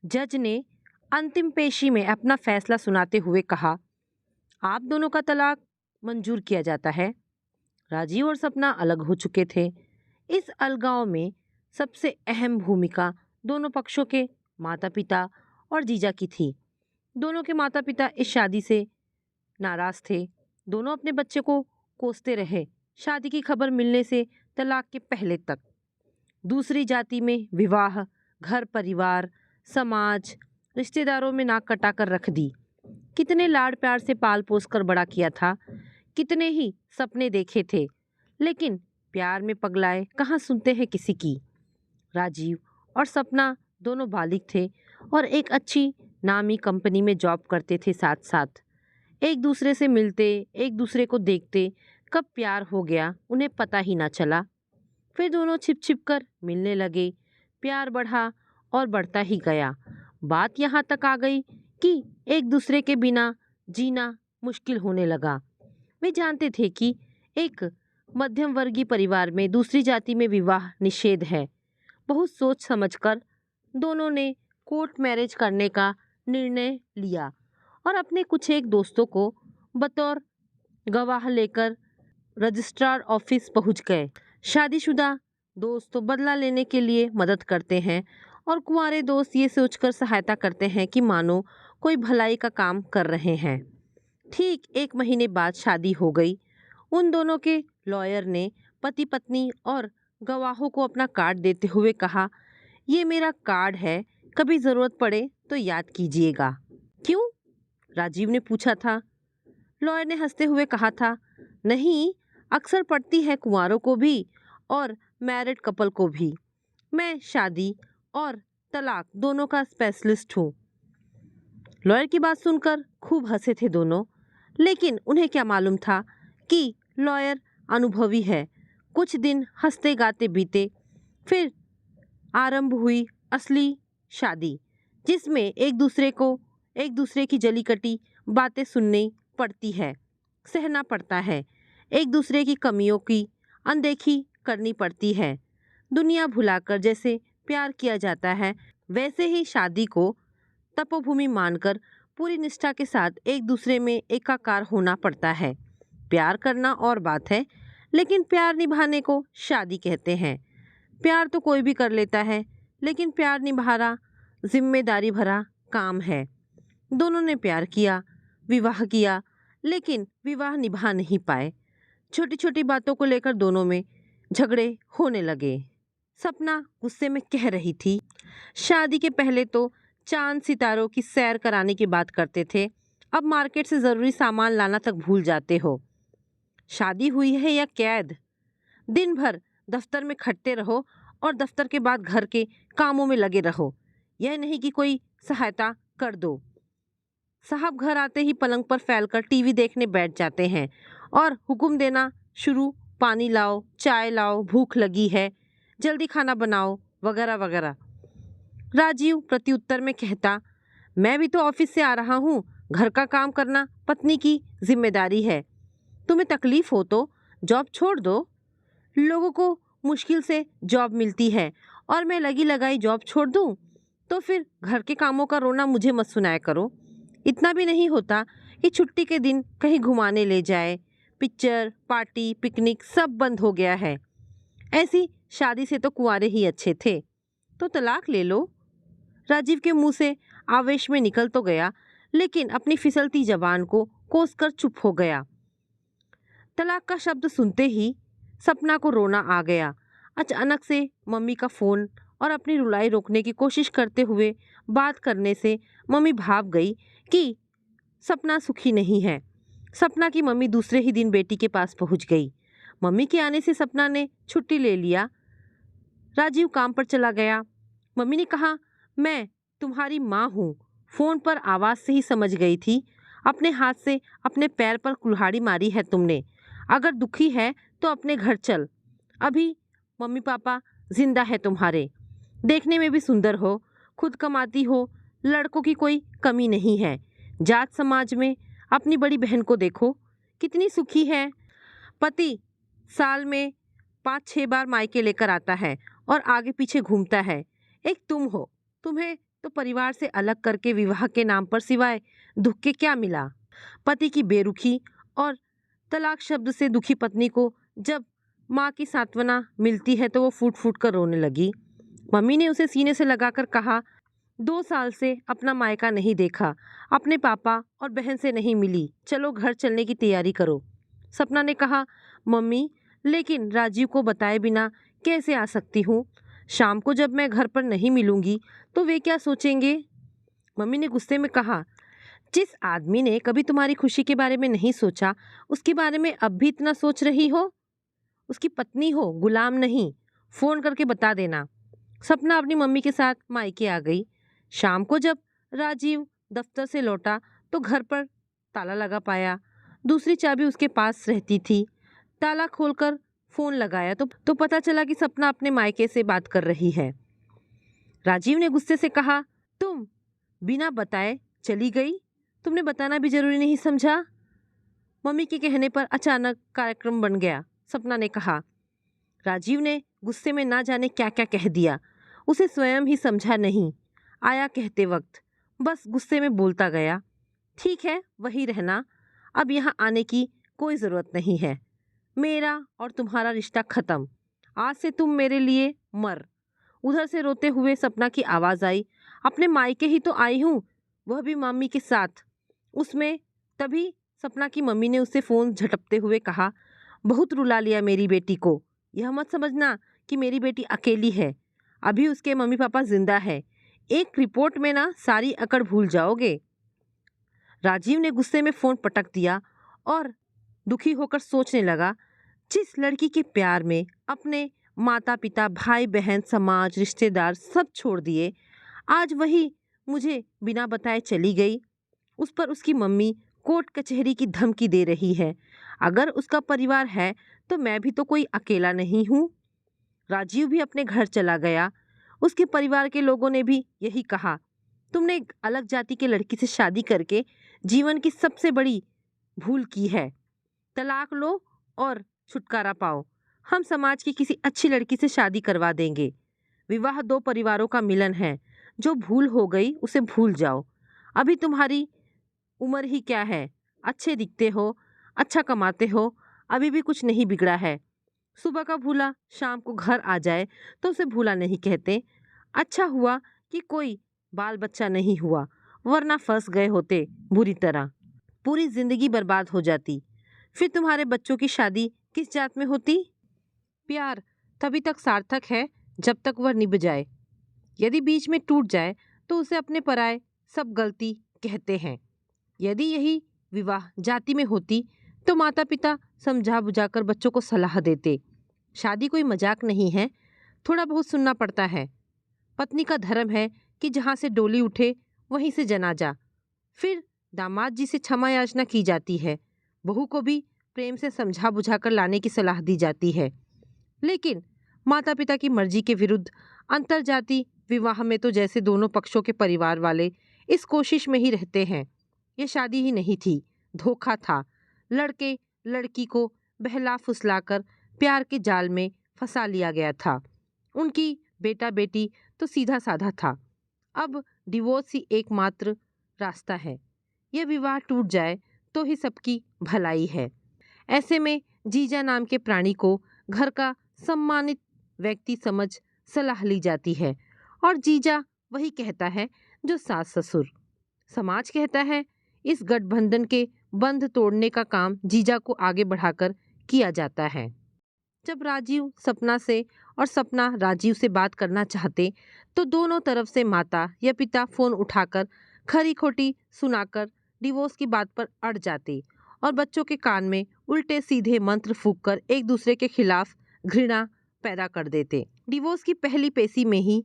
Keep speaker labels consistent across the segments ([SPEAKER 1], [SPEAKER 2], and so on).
[SPEAKER 1] जज ने अंतिम पेशी में अपना फैसला सुनाते हुए कहा, आप दोनों का तलाक मंजूर किया जाता है। राजीव और सपना अलग हो चुके थे। इस अलगाव में सबसे अहम भूमिका दोनों पक्षों के माता पिता और जीजा की थी। दोनों के माता पिता इस शादी से नाराज थे। दोनों अपने बच्चे को कोसते रहे, शादी की खबर मिलने से तलाक के पहले तक। दूसरी जाति में विवाह, घर परिवार, समाज, रिश्तेदारों में नाक कटा कर रख दी। कितने लाड़ प्यार से पाल पोस कर बड़ा किया था, कितने ही सपने देखे थे, लेकिन प्यार में पगलाए कहाँ सुनते हैं किसी की। राजीव और सपना दोनों बालिग थे और एक अच्छी नामी कंपनी में जॉब करते थे साथ साथ। एक दूसरे से मिलते, एक दूसरे को देखते, कब प्यार हो गया उन्हें पता ही ना चला। फिर दोनों छिप छिप कर मिलने लगे। प्यार बढ़ा और बढ़ता ही गया। बात यहाँ तक आ गई कि एक दूसरे के बिना जीना मुश्किल होने लगा। वे जानते थे कि एक मध्यम वर्गीय परिवार में दूसरी जाति में विवाह निषेध है। बहुत सोच समझकर दोनों ने कोर्ट मैरिज करने का निर्णय लिया और अपने कुछ एक दोस्तों को बतौर गवाह लेकर रजिस्ट्रार ऑफिस पहुंच गए। शादीशुदा दोस्त तो बदला लेने के लिए मदद करते हैं और कुंवारे दोस्त ये सोचकर सहायता करते हैं कि मानो कोई भलाई का काम कर रहे हैं। ठीक 1 महीने बाद शादी हो गई। उन दोनों के लॉयर ने पति पत्नी और गवाहों को अपना कार्ड देते हुए कहा, ये मेरा कार्ड है, कभी ज़रूरत पड़े तो याद कीजिएगा। क्यों? राजीव ने पूछा था। लॉयर ने हंसते हुए कहा था, नहीं, अक्सर पड़ती है कुंवारों को भी और मैरिड कपल को भी। मैं शादी और तलाक दोनों का स्पेशलिस्ट हूँ। लॉयर की बात सुनकर खूब हंसे थे दोनों, लेकिन उन्हें क्या मालूम था कि लॉयर अनुभवी है। कुछ दिन हंसते गाते बीते, फिर आरंभ हुई असली शादी, जिसमें एक दूसरे की जली कटी बातें सुननी पड़ती है, सहना पड़ता है, एक दूसरे की कमियों की अनदेखी करनी पड़ती है। दुनिया भुलाकर जैसे प्यार किया जाता है, वैसे ही शादी को तपोभूमि मानकर पूरी निष्ठा के साथ एक दूसरे में एकाकार होना पड़ता है। प्यार करना और बात है, लेकिन प्यार निभाने को शादी कहते हैं। प्यार तो कोई भी कर लेता है, लेकिन प्यार निभाना जिम्मेदारी भरा काम है। दोनों ने प्यार किया, विवाह किया, लेकिन विवाह निभा नहीं पाए। छोटी छोटी बातों को लेकर दोनों में झगड़े होने लगे। सपना गुस्से में कह रही थी, शादी के पहले तो चांद सितारों की सैर कराने की बात करते थे, अब मार्केट से ज़रूरी सामान लाना तक भूल जाते हो। शादी हुई है या कैद? दिन भर दफ्तर में खटते रहो और दफ्तर के बाद घर के कामों में लगे रहो, यह नहीं कि कोई सहायता कर दो। साहब घर आते ही पलंग पर फैलकर टीवी देखने बैठ जाते हैं और हुक्म देना शुरू, पानी लाओ, चाय लाओ, भूख लगी है, जल्दी खाना बनाओ, वगैरह वगैरह। राजीव प्रत्युत्तर में कहता, मैं भी तो ऑफिस से आ रहा हूँ, घर का काम करना पत्नी की जिम्मेदारी है। तुम्हें तकलीफ हो तो जॉब छोड़ दो। लोगों को मुश्किल से जॉब मिलती है और मैं लगी लगाई जॉब छोड़ दूँ तो फिर घर के कामों का रोना मुझे मत सुनाया करो। इतना भी नहीं होता कि छुट्टी के दिन कहीं घुमाने ले जाए। पिक्चर, पार्टी, पिकनिक सब बंद हो गया है। ऐसी शादी से तो कुंवारे ही अच्छे थे। तो तलाक ले लो। राजीव के मुंह से आवेश में निकल तो गया, लेकिन अपनी फिसलती जबान को कोसकर चुप हो गया। तलाक का शब्द सुनते ही सपना को रोना आ गया। अचानक से मम्मी का फ़ोन और अपनी रुलाई रोकने की कोशिश करते हुए बात करने से मम्मी भाप गई कि सपना सुखी नहीं है। सपना की मम्मी दूसरे ही दिन बेटी के पास पहुंच गई। मम्मी के आने से सपना ने छुट्टी ले लिया। राजीव काम पर चला गया। मम्मी ने कहा, मैं तुम्हारी माँ हूँ। फ़ोन पर आवाज़ से ही समझ गई थी। अपने हाथ से अपने पैर पर कुल्हाड़ी मारी है तुमने। अगर दुखी है तो अपने घर चल। अभी मम्मी पापा जिंदा है तुम्हारे। देखने में भी सुंदर हो, खुद कमाती हो, लड़कों की कोई कमी नहीं है। जाट समाज में अपनी बड़ी बहन को देखो, कितनी सुखी है। पति साल में 5-6 बार मायके लेकर आता है और आगे पीछे घूमता है। एक तुम हो, तुम्हें तो परिवार से अलग करके विवाह के नाम पर सिवाय दुख के क्या मिला? पति की बेरुखी और तलाक शब्द से दुखी पत्नी को जब माँ की सांत्वना मिलती है तो वो फूट फूट कर रोने लगी। मम्मी ने उसे सीने से लगाकर कहा, 2 साल से अपना मायका नहीं देखा, अपने पापा और बहन से नहीं मिली, चलो घर चलने की तैयारी करो। सपना ने कहा, मम्मी लेकिन राजीव को बताए बिना कैसे आ सकती हूँ? शाम को जब मैं घर पर नहीं मिलूंगी तो वे क्या सोचेंगे? मम्मी ने गुस्से में कहा, जिस आदमी ने कभी तुम्हारी खुशी के बारे में नहीं सोचा, उसके बारे में अब भी इतना सोच रही हो? उसकी पत्नी हो, गुलाम नहीं। फोन करके बता देना। सपना अपनी मम्मी के साथ मायके आ गई। शाम को जब राजीव दफ्तर से लौटा तो घर पर ताला लगा पाया। दूसरी चाबी उसके पास रहती थी। ताला खोलकर फोन लगाया तो पता चला कि सपना अपने मायके से बात कर रही है। राजीव ने गुस्से से कहा, तुम बिना बताए चली गई, तुमने बताना भी जरूरी नहीं समझा? मम्मी के कहने पर अचानक कार्यक्रम बन गया, सपना ने कहा। राजीव ने गुस्से में ना जाने क्या क्या कह दिया। उसे स्वयं ही समझा नहीं आया कहते वक्त, बस गुस्से में बोलता गया, ठीक है वही रहना, अब यहाँ आने की कोई ज़रूरत नहीं है। मेरा और तुम्हारा रिश्ता खत्म, आज से तुम मेरे लिए मर। उधर से रोते हुए सपना की आवाज़ आई, अपने मायके ही तो आई हूँ, वह भी मम्मी के साथ। उसमें तभी सपना की मम्मी ने उसे फ़ोन झटकते हुए कहा, बहुत रुला लिया मेरी बेटी को, यह मत समझना कि मेरी बेटी अकेली है, अभी उसके मम्मी पापा जिंदा है, एक रिपोर्ट में ना सारी अकड़ भूल जाओगे। राजीव ने गुस्से में फ़ोन पटक दिया और दुखी होकर सोचने लगा, जिस लड़की के प्यार में अपने माता पिता, भाई बहन, समाज, रिश्तेदार सब छोड़ दिए, आज वही मुझे बिना बताए चली गई। उस पर उसकी मम्मी कोर्ट कचहरी की धमकी दे रही है। अगर उसका परिवार है तो मैं भी तो कोई अकेला नहीं हूँ। राजीव भी अपने घर चला गया। उसके परिवार के लोगों ने भी यही कहा, तुमने एक अलग जाति के लड़की से शादी करके जीवन की सबसे बड़ी भूल की है, तलाक लो और छुटकारा पाओ, हम समाज की किसी अच्छी लड़की से शादी करवा देंगे। विवाह 2 परिवारों का मिलन है, जो भूल हो गई उसे भूल जाओ। अभी तुम्हारी उम्र ही क्या है, अच्छे दिखते हो, अच्छा कमाते हो, अभी भी कुछ नहीं बिगड़ा है। सुबह का भूला शाम को घर आ जाए तो उसे भूला नहीं कहते। अच्छा हुआ कि कोई बाल बच्चा नहीं हुआ, वरना फंस गए होते बुरी तरह, पूरी जिंदगी बर्बाद हो जाती। फिर तुम्हारे बच्चों की शादी किस जात में होती? प्यार तभी तक सार्थक है जब तक वह निभ जाए, यदि बीच में टूट जाए तो उसे अपने पराये सब गलती कहते हैं। यदि यही विवाह जाति में होती तो माता पिता समझा बुझाकर बच्चों को सलाह देते, शादी कोई मजाक नहीं है, थोड़ा बहुत सुनना पड़ता है। पत्नी का धर्म है कि जहाँ से डोली उठे वहीं से जनाजा। फिर दामाद जी से क्षमा याचना की जाती है, बहू को भी प्रेम से समझा बुझाकर लाने की सलाह दी जाती है। लेकिन माता पिता की मर्जी के विरुद्ध अंतरजाति विवाह में तो जैसे दोनों पक्षों के परिवार वाले इस कोशिश में ही रहते हैं। ये शादी ही नहीं थी, धोखा था। लड़के लड़की को बहला फुसलाकर प्यार के जाल में फंसा लिया गया था। उनकी बेटा बेटी तो सीधा साधा था। अब डिवोर्स ही एकमात्र रास्ता है। यह विवाह टूट जाए तो ही सबकी भलाई है। ऐसे में जीजा नाम के प्राणी को घर का सम्मानित व्यक्ति समझ सलाह ली जाती है, और जीजा वही कहता है जो सास ससुर। समाज कहता है इस गठबंधन के बंध तोड़ने का काम जीजा को आगे बढ़ाकर किया जाता है। जब राजीव सपना से और सपना राजीव से बात करना चाहते तो दोनों तरफ से माता या पिता फोन उठाकर खरी खोटी सुनाकर डिवोर्स की बात पर अड़ जाते और बच्चों के कान में उल्टे सीधे मंत्र फूंककर एक दूसरे के खिलाफ घृणा पैदा कर देते। डिवोर्स की पहली पेशी में ही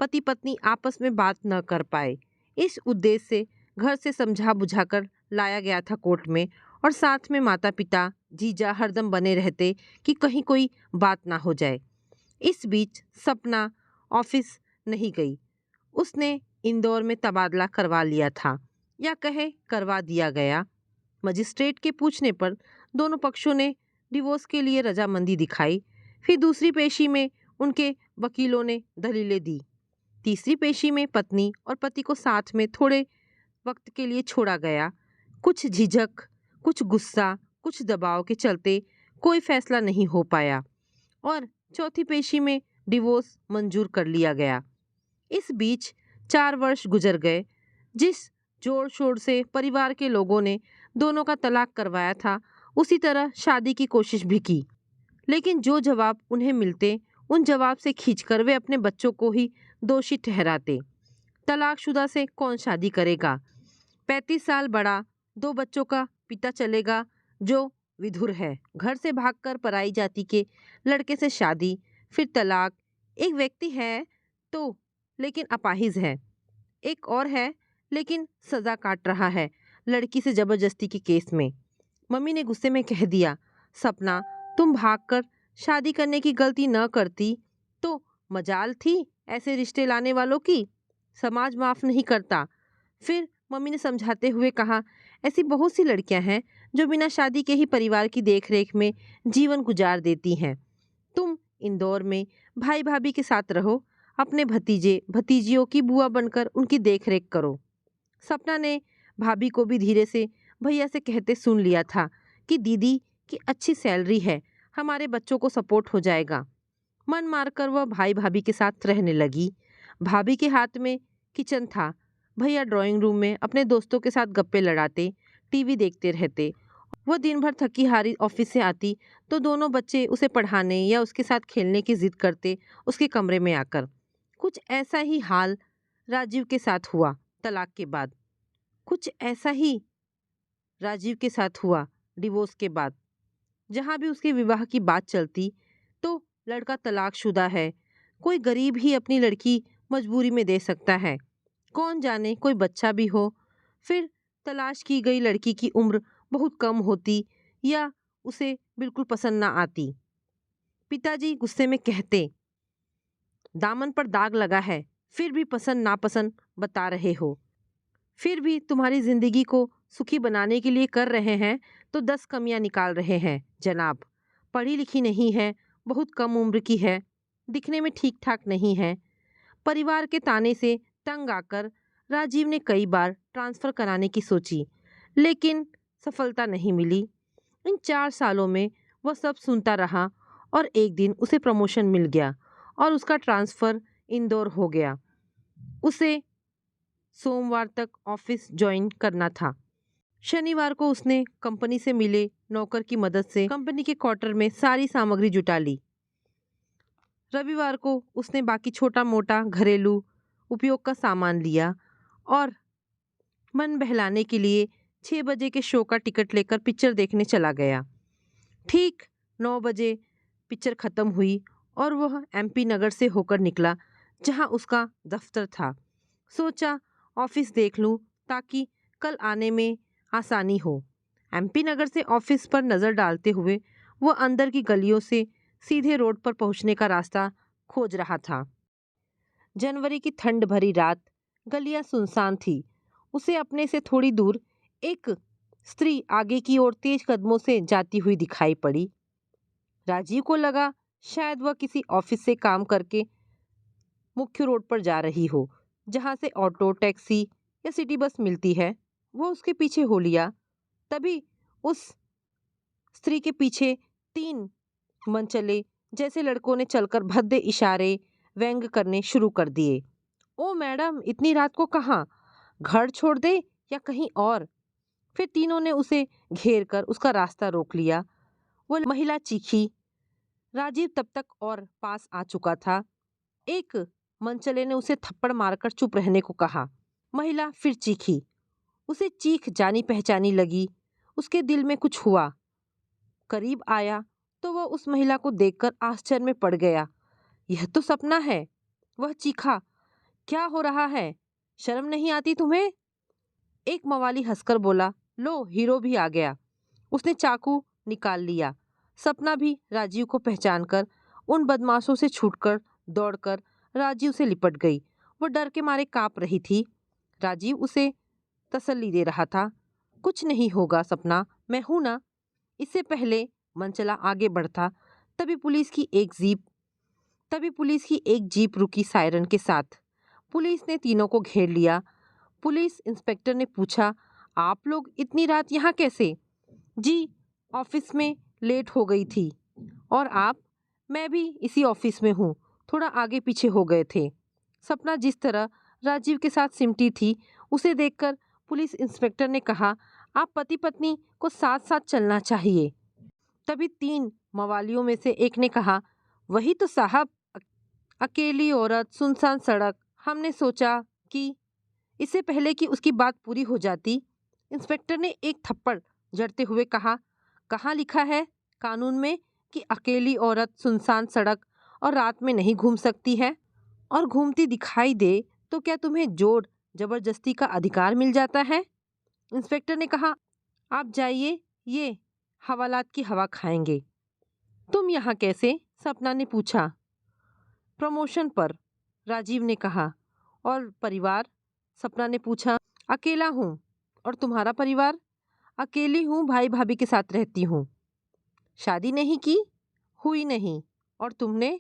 [SPEAKER 1] पति पत्नी आपस में बात न कर पाए। इस उद्देश्य से घर से समझा बुझाकर लाया गया था कोर्ट में, और साथ में माता पिता जीजा हरदम बने रहते कि कहीं कोई बात ना हो जाए। इस बीच सपना ऑफिस नहीं गई। उसने इंदौर में तबादला करवा लिया था, या कहे करवा दिया गया। मजिस्ट्रेट के पूछने पर दोनों पक्षों ने डिवोर्स के लिए रजामंदी दिखाई। फिर दूसरी पेशी में उनके वकीलों ने दलीलें दी। तीसरी पेशी में पत्नी और पति को साथ में थोड़े वक्त के लिए छोड़ा गया। कुछ झिझक, कुछ गुस्सा, कुछ दबाव के चलते कोई फैसला नहीं हो पाया और चौथी पेशी में डिवोर्स मंजूर कर लिया गया। इस बीच 4 वर्ष गुजर गए। जिस जोर शोर से परिवार के लोगों ने दोनों का तलाक करवाया था, उसी तरह शादी की कोशिश भी की, लेकिन जो जवाब उन्हें मिलते, उन जवाब से खींचकर वे अपने बच्चों को ही दोषी ठहराते। तलाकशुदा से कौन शादी करेगा? 35 साल बड़ा 2 बच्चों का पिता चलेगा जो विधुर है। घर से भागकर पराई जाति के लड़के से शादी, फिर तलाक। एक व्यक्ति है तो लेकिन अपाहिज है, एक और है लेकिन सजा काट रहा है लड़की से जबरदस्ती के केस में। मम्मी ने गुस्से में कह दिया, सपना, तुम भागकर शादी करने की गलती न करती तो मजाल थी ऐसे रिश्ते लाने वालों की। समाज माफ नहीं करता। फिर मम्मी ने समझाते हुए कहा, ऐसी बहुत सी लड़कियां हैं जो बिना शादी के ही परिवार की देखरेख में जीवन गुजार देती हैं। तुम इंदौर में भाई भाभी के साथ रहो, अपने भतीजे भतीजियों की बुआ बनकर उनकी देखरेख करो। सपना ने भाभी को भी धीरे से भैया से कहते सुन लिया था कि दीदी की अच्छी सैलरी है, हमारे बच्चों को सपोर्ट हो जाएगा। मन मारकर वह भाई भाभी के साथ रहने लगी। भाभी के हाथ में किचन था। भैया ड्राइंग रूम में अपने दोस्तों के साथ गप्पे लड़ाते, टीवी देखते रहते। वह दिन भर थकी हारी ऑफिस से आती तो दोनों बच्चे उसे पढ़ाने या उसके साथ खेलने की जिद करते उसके कमरे में आकर। कुछ ऐसा ही हाल राजीव के साथ हुआ तलाक के बाद। कुछ ऐसा ही राजीव के साथ हुआ डिवोर्स के बाद। जहाँ भी उसके विवाह की बात चलती तो लड़का तलाकशुदा है, कोई गरीब ही अपनी लड़की मजबूरी में दे सकता है, कौन जाने कोई बच्चा भी हो। फिर तलाश की गई लड़की की उम्र बहुत कम होती या उसे बिल्कुल पसंद ना आती। पिताजी गुस्से में कहते, दामन पर दाग लगा है, फिर भी पसंद नापसंद बता रहे हो। फिर भी तुम्हारी जिंदगी को सुखी बनाने के लिए कर रहे हैं तो 10 कमियां निकाल रहे हैं जनाब। पढ़ी लिखी नहीं है, बहुत कम उम्र की है, दिखने में ठीक ठाक नहीं है। परिवार के ताने से तंग आकर राजीव ने कई बार ट्रांसफ़र कराने की सोची, लेकिन सफलता नहीं मिली। इन 4 सालों में वह सब सुनता रहा और एक दिन उसे प्रमोशन मिल गया और उसका ट्रांसफ़र इंदौर हो गया। उसे सोमवार तक ऑफिस ज्वाइन करना था। शनिवार को उसने कंपनी से मिले नौकर की मदद से कंपनी के क्वार्टर में सारी सामग्री जुटा ली। रविवार को उसने बाकी छोटा मोटा घरेलू उपयोग का सामान लिया और मन बहलाने के लिए 6 बजे के शो का टिकट लेकर पिक्चर देखने चला गया। ठीक 9 बजे पिक्चर खत्म हुई और वह एमपी नगर से होकर निकला जहां उसका दफ्तर था। सोचा ऑफिस देख लूं ताकि कल आने में आसानी हो। एमपी नगर से ऑफिस पर नज़र डालते हुए वह अंदर की गलियों से सीधे रोड पर पहुंचने का रास्ता खोज रहा था। जनवरी की ठंड भरी रात, गलियां सुनसान थी। उसे अपने से थोड़ी दूर एक स्त्री आगे की ओर तेज कदमों से जाती हुई दिखाई पड़ी। राजीव को लगा शायद वह किसी ऑफिस से काम करके मुख्य रोड पर जा रही हो, जहां से ऑटो, टैक्सी या सिटी बस मिलती है। वो उसके पीछे हो लिया। तभी उस स्त्री के पीछे 3 मनचले जैसे लड़कों ने चलकर भद्दे इशारे व्यंग करने शुरू कर दिए। ओ मैडम, इतनी रात को कहाँ? घर छोड़ दे या कहीं और? फिर तीनों ने उसे घेर कर उसका रास्ता रोक लिया। वो महिला चीखी। राजीव तब तक और पास आ चुका था। एक मनचले ने उसे थप्पड़ मारकर चुप रहने को कहा। महिला फिर चीखी। उसे चीख जानी पहचानी लगी। उसके दिल में कुछ हुआ। करीब आया तो वह उस महिला को देखकर आश्चर्य में पड़ गया। यह तो सपना है। वह चीखा, क्या हो रहा है? शर्म नहीं आती तुम्हें? एक मवाली हंसकर बोला, लो, हीरो भी आ गया। उसने चाकू निकाल लिया। सपना भी राजीव को पहचानकर उन बदमाशों से छूटकर दौड़कर राजीव से लिपट गई। वो डर के मारे कांप रही थी। राजीव उसे तसल्ली दे रहा था। कुछ नहीं होगा सपना, मैं हूं ना। इससे पहले मनचला आगे बढ़ता तभी पुलिस की एक जीप रुकी सायरन के साथ। पुलिस ने तीनों को घेर लिया। पुलिस इंस्पेक्टर ने पूछा, आप लोग इतनी रात यहाँ कैसे? जी, ऑफिस में लेट हो गई थी। और आप? मैं भी इसी ऑफिस में हूँ, थोड़ा आगे पीछे हो गए थे। सपना जिस तरह राजीव के साथ सिमटी थी, उसे देखकर पुलिस इंस्पेक्टर ने कहा, आप पति पत्नी को साथ साथ चलना चाहिए। तभी 3 मवालियों में से एक ने कहा, वही तो साहब, अकेली औरत, सुनसान सड़क। हमने सोचा कि इससे पहले कि उसकी बात पूरी हो जाती, इंस्पेक्टर ने एक थप्पड़ जड़ते हुए कहा, कहाँ लिखा है कानून में कि अकेली औरत सुनसान सड़क और रात में नहीं घूम सकती है? और घूमती दिखाई दे तो क्या तुम्हें जोर जबरदस्ती का अधिकार मिल जाता है? इंस्पेक्टर ने कहा, आप जाइए, ये हवालात की हवा खाएंगे। तुम यहाँ कैसे? सपना ने पूछा। प्रमोशन पर, राजीव ने कहा। और परिवार? सपना ने पूछा। अकेला हूँ। और तुम्हारा परिवार? अकेली हूँ, भाई भाभी के साथ रहती हूँ। शादी नहीं की? हुई नहीं। और तुमने?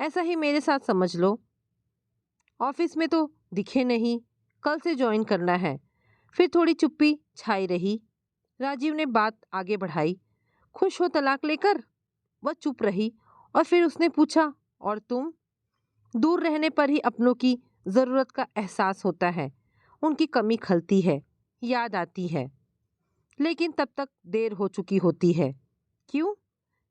[SPEAKER 1] ऐसा ही मेरे साथ समझ लो। ऑफिस में तो दिखे नहीं, कल से ज्वाइन करना है। फिर थोड़ी चुप्पी छाई रही। राजीव ने बात आगे बढ़ाई, खुश हो तलाक लेकर? वह चुप रही और फिर उसने पूछा, और तुम? दूर रहने पर ही अपनों की ज़रूरत का एहसास होता है, उनकी कमी खलती है, याद आती है, लेकिन तब तक देर हो चुकी होती है। क्यों?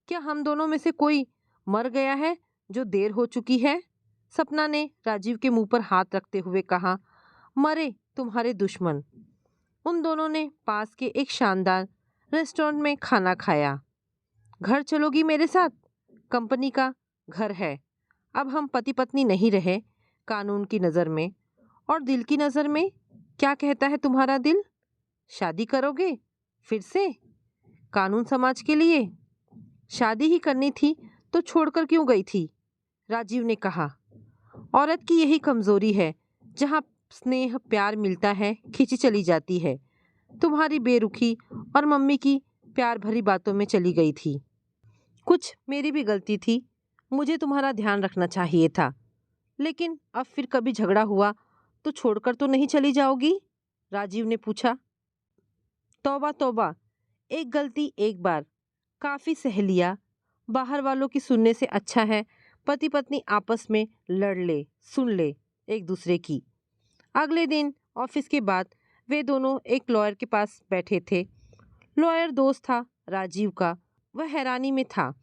[SPEAKER 1] क्या हम दोनों में से कोई मर गया है जो देर हो चुकी है? सपना ने राजीव के मुंह पर हाथ रखते हुए कहा, मरे तुम्हारे दुश्मन। उन दोनों ने पास के एक शानदार रेस्टोरेंट में खाना खाया। घर चलोगी मेरे साथ? कंपनी का घर है। अब हम पति पत्नी नहीं रहे कानून की नज़र में। और दिल की नज़र में क्या कहता है तुम्हारा दिल? शादी करोगे फिर से? कानून समाज के लिए? शादी ही करनी थी तो छोड़कर क्यों गई थी? राजीव ने कहा, औरत की यही कमज़ोरी है, जहाँ स्नेह प्यार मिलता है खिंची चली जाती है। तुम्हारी बेरुखी और मम्मी की प्यार भरी बातों में चली गई थी। कुछ मेरी भी गलती थी, मुझे तुम्हारा ध्यान रखना चाहिए था। लेकिन अब फिर कभी झगड़ा हुआ तो छोड़कर तो नहीं चली जाओगी? राजीव ने पूछा। तौबा तौबा, एक गलती एक बार, काफ़ी सह लिया। बाहर वालों की सुनने से अच्छा है पति पत्नी आपस में लड़ ले, सुन ले एक दूसरे की। अगले दिन ऑफिस के बाद वे दोनों एक लॉयर के पास बैठे थे। लॉयर दोस्त था राजीव का। वह हैरानी में था,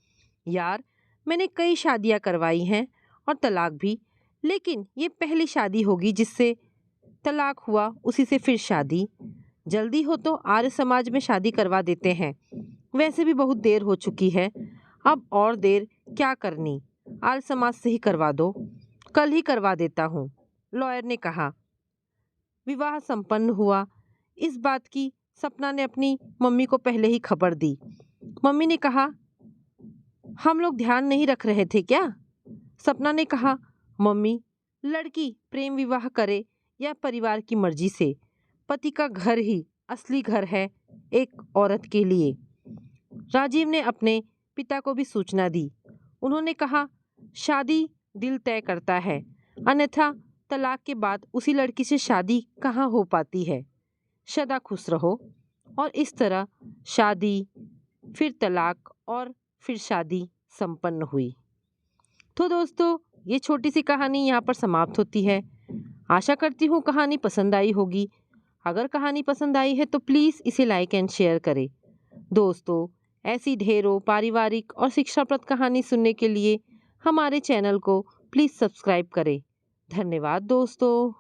[SPEAKER 1] यार मैंने कई शादियां करवाई हैं और तलाक भी, लेकिन ये पहली शादी होगी जिससे तलाक हुआ, उसी से फिर शादी। जल्दी हो तो आर्य समाज में शादी करवा देते हैं, वैसे भी बहुत देर हो चुकी है, अब और देर क्या करनी, आर्य समाज से ही करवा दो। कल ही करवा देता हूँ, लॉयर ने कहा। विवाह संपन्न हुआ। इस बात की सपना ने अपनी मम्मी को पहले ही खबर दी। मम्मी ने कहा, हम लोग ध्यान नहीं रख रहे थे क्या? सपना ने कहा, मम्मी, लड़की प्रेम विवाह करे या परिवार की मर्जी से, पति का घर ही असली घर है एक औरत के लिए। राजीव ने अपने पिता को भी सूचना दी। उन्होंने कहा, शादी दिल तय करता है, अन्यथा तलाक के बाद उसी लड़की से शादी कहाँ हो पाती है। सदा खुश रहो। और इस तरह शादी, फिर तलाक और फिर शादी संपन्न हुई। तो दोस्तों, ये छोटी सी कहानी यहाँ पर समाप्त होती है। आशा करती हूँ कहानी पसंद आई होगी। अगर कहानी पसंद आई है तो प्लीज़ इसे लाइक एंड शेयर करें। दोस्तों, ऐसी ढेरों पारिवारिक और शिक्षाप्रद कहानी सुनने के लिए हमारे चैनल को प्लीज़ सब्सक्राइब करें। धन्यवाद दोस्तों।